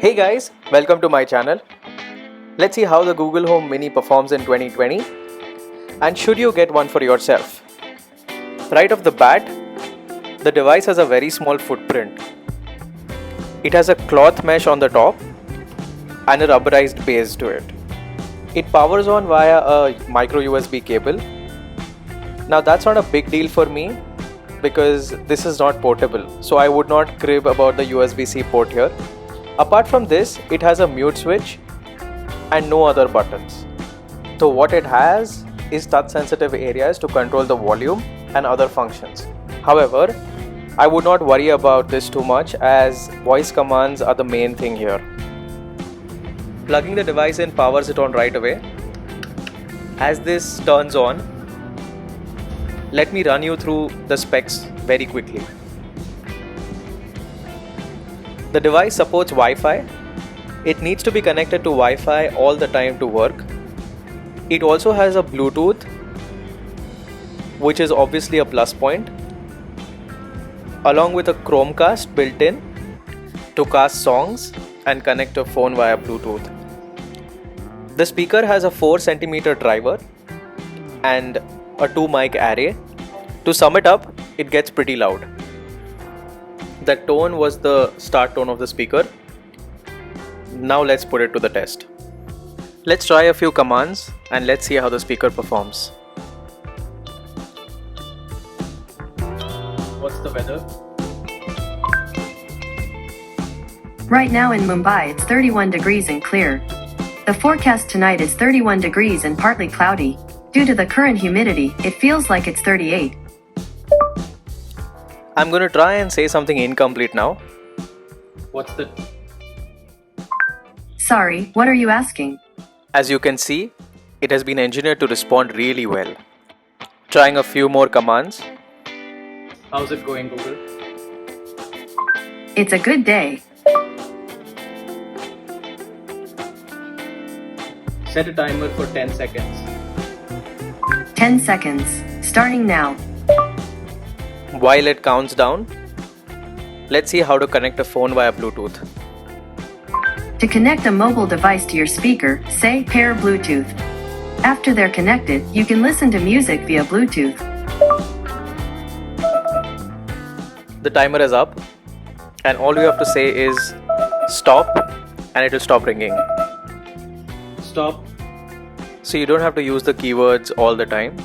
Hey guys, welcome to my channel. Let's see how the Google Home Mini performs in 2020 and should you get one for yourself. Right off the bat, the device has a very small footprint. It has a cloth mesh on the top and a rubberized base to it. It powers on via a micro USB cable. Now that's not a big deal for me because this is not portable, so I would not crib about the USB-C port here. Apart from this, it has a mute switch and no other buttons. So what it has is touch sensitive areas to control the volume and other functions. However, I would not worry about this too much as voice commands are the main thing here. Plugging the device in powers it on right away. As this turns on, let me run you through the specs very quickly. The device supports Wi-Fi. It needs to be connected to Wi-Fi all the time to work. It also has a Bluetooth, which is obviously a plus point, along with a Chromecast built in to cast songs and connect a phone via Bluetooth. The speaker has a 4cm driver and a 2 mic array. To sum it up, it gets pretty loud. That tone was the start tone of the speaker. Now let's put it to the test. Let's try a few commands and let's see how the speaker performs. What's the weather? Right now in Mumbai it's 31 degrees and clear. The forecast tonight is 31 degrees and partly cloudy. Due to the current humidity, it feels like it's 38. I'm going to try and say something incomplete now. What's the... Sorry, what are you asking? As you can see, it has been engineered to respond really well. Trying a few more commands. How's it going, Google? It's a good day. Set a timer for 10 seconds. 10 seconds. Starting now. While it counts down, let's see how to connect a phone via Bluetooth. To connect a mobile device to your speaker, say pair Bluetooth. After they're connected, you can listen to music via Bluetooth. The timer is up and all you have to say is stop and it will stop ringing. Stop. So you don't have to use the keywords all the time.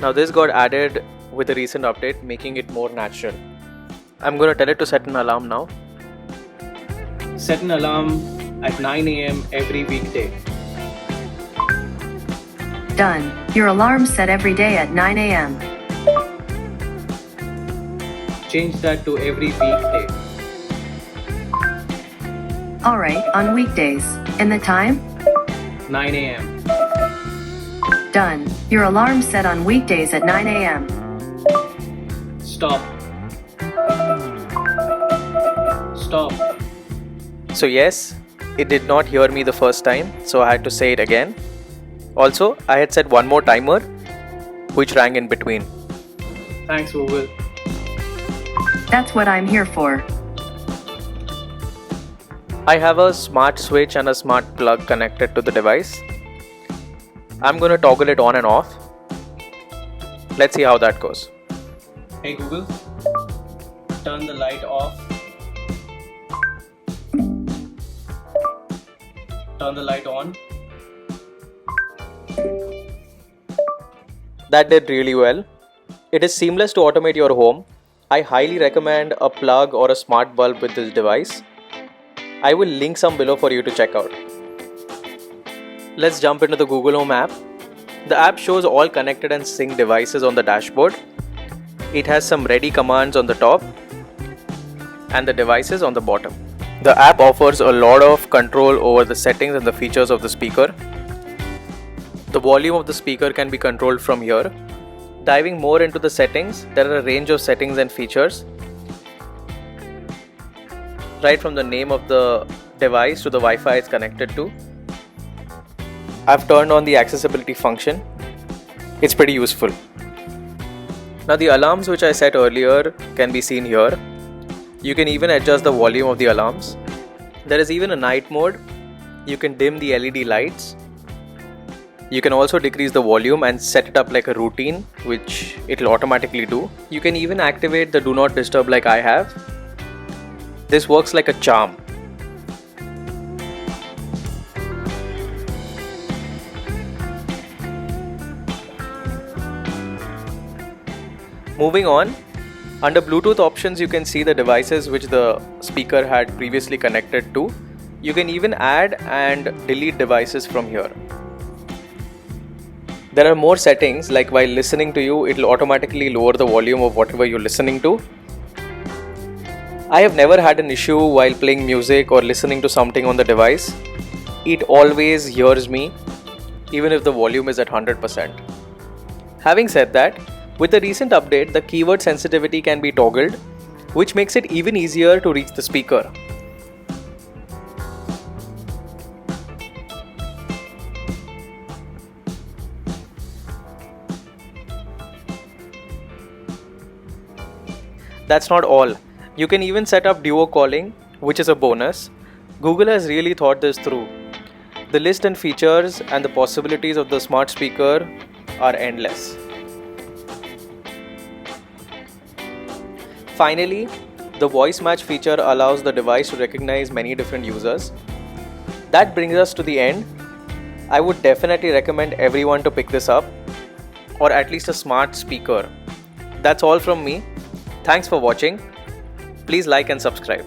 Now this got added with a recent update, making it more natural. I'm going to tell it to set an alarm now. Set an alarm at 9 AM every weekday. Done. Your alarm's set every day at 9 AM. Change that to every weekday. Alright, on weekdays. And the time? 9 AM. Done. Your alarm's set on weekdays at 9 AM. Stop. Stop. So yes, it did not hear me the first time, so I had to say it again. Also, I had set one more timer, which rang in between. Thanks, Google. That's what I'm here for. I have a smart switch and a smart plug connected to the device. I'm going to toggle it on and off. Let's see how that goes. Hey Google, turn the light off. Turn the light on. That did really well. It is seamless to automate your home. I highly recommend a plug or a smart bulb with this device. I will link some below for you to check out. Let's jump into the Google Home app. The app shows all connected and synced devices on the dashboard. It has some ready commands on the top and the devices on the bottom. The app offers a lot of control over the settings and the features of the speaker. The volume of the speaker can be controlled from here. Diving more into the settings, there are a range of settings and features. Right from the name of the device to the Wi-Fi it's connected to. I've turned on the accessibility function. It's pretty useful. Now the alarms which I set earlier can be seen here. You can even adjust the volume of the alarms. There is even a night mode. You can dim the LED lights. You can also decrease the volume and set it up like a routine, which it'll automatically do. You can even activate the do not disturb like I have. This works like a charm. Moving on, under Bluetooth options you can see the devices which the speaker had previously connected to. You can even add and delete devices from here. There are more settings, like while listening to you, it will automatically lower the volume of whatever you're listening to. I have never had an issue while playing music or listening to something on the device. It always hears me, even if the volume is at 100%. Having said that, with the recent update, the keyword sensitivity can be toggled, which makes it even easier to reach the speaker. That's not all. You can even set up duo calling, which is a bonus. Google has really thought this through. The list and features and the possibilities of the smart speaker are endless. Finally, the voice match feature allows the device to recognize many different users. That brings us to the end. I would definitely recommend everyone to pick this up, or at least a smart speaker. That's all from me. Thanks for watching. Please like and subscribe.